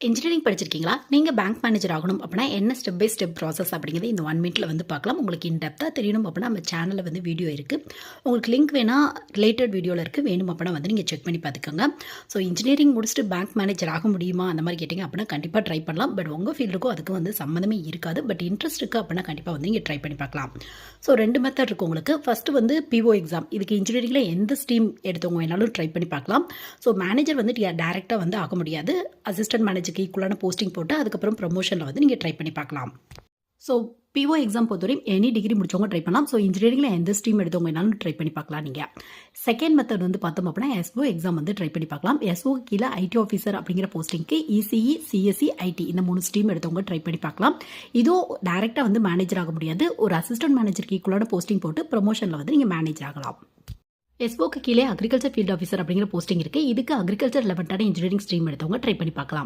Engineering படிச்சிருக்கீங்களா? நீங்கள் bank manager ஆகணும் அப்படின்னா என்ன ஸ்டெப் பை ஸ்டெப் ப்ராசஸ் அப்படிங்கிறது இந்த 1 மினிட்ல வந்து பார்க்கலாம். உங்களுக்கு இன்டெப்த்தாக தெரியணும் அப்படின்னா நம்ம சேனலில் வந்து வீடியோ இருக்குது. உங்களுக்கு லிங்க் வேணால் ரிலேட்டட் வீடியோவில் இருக்குது. வேணும் அப்படின்னா வந்து நீங்கள் செக் பண்ணி பார்த்துக்கோங்க. ஸோ இன்ஜினியரிங் முடிச்சுட்டு பேங்க் மேனேஜர் ஆக முடியுமா அந்த மாதிரி கேட்டிங்க அப்படின்னா கண்டிப்பாக ட்ரை பண்ணலாம். பட் உங்கள் ஃபீல்டுக்கும் அதுக்கு வந்து சம்மந்தமே இருக்காது. பட் இன்ட்ரெஸ்ட் இருக்குது அப்படின்னா கண்டிப்பாக வந்து நீங்கள் ட்ரை பண்ணி பார்க்கலாம். ஸோ 2 மெத்தட் இருக்குது உங்களுக்கு. ஃபஸ்ட்டு வந்து பிஓ எக்ஸாம். இதுக்கு இன்ஜினியரிங்கில் எந்த ஸ்ட்ரீம் எடுத்தவங்க வேணாலும் ட்ரை பண்ணி பார்க்கலாம். ஸோ மேனேஜர் வந்து டேரெக்டாக வந்து ஆக முடியாது. அசிஸ்டன்ட் மேனேஜருக்கு ஈக்குவலான போஸ்டிங் போட்டு அதுக்கப்புறம் ப்ரமோஷனில் வந்து நீங்கள் ட்ரை பண்ணி பார்க்கலாம். ஸோ பிஓ எக்ஸாம் பொறுத்தவரையும் எனி டிகிரி முடிச்சவங்க ட்ரை பண்ணலாம். ஸோ இன்ஜினியரிங்கில் எந்த ஸ்ட்ரீம் எடுத்தவங்க வேணாலும் ட்ரை பண்ணி பார்க்கலாம். நீங்கள் செகண்ட் மெத்தட் வந்து பார்த்தோம் அப்படின்னா எஸ்ஓ எக்ஸாம் வந்து ட்ரை பண்ணி பார்க்கலாம். எஸ்ஓ கீழே ஐடி ஆஃபீஸர் அப்படிங்கிற போஸ்டிங்க்கு இசிஇ, சிஎஸ்சி, ஐடி இந்த 3 ஸ்ட்ரீம் எடுத்தவங்க ட்ரை பண்ணி பார்க்கலாம். இதுவும் டேரெக்டாக வந்து மேனேஜர் ஆக முடியாது. ஒரு அசிஸ்டன்ட் மேனேஜருக்கு ஈக்குவலான போஸ்டிங் போட்டு ப்ரமோஷனில் வந்து நீங்கள் மேனேஜர் ஆகலாம். எஸ்ஓக்கு கீழே அக்ரிகல்ச்சர் ஃபீல்ட் ஆஃபீஸர் அப்படிங்கிற போஸ்டிங் இருக்குது. இதுக்கு அக்ரிகல்ச்சர் ரிலவெண்ட்டான இன்ஜினியரிங் ஸ்ட்ரீம் எடுத்தவங்க ட்ரை பண்ணி பார்க்கலாம்.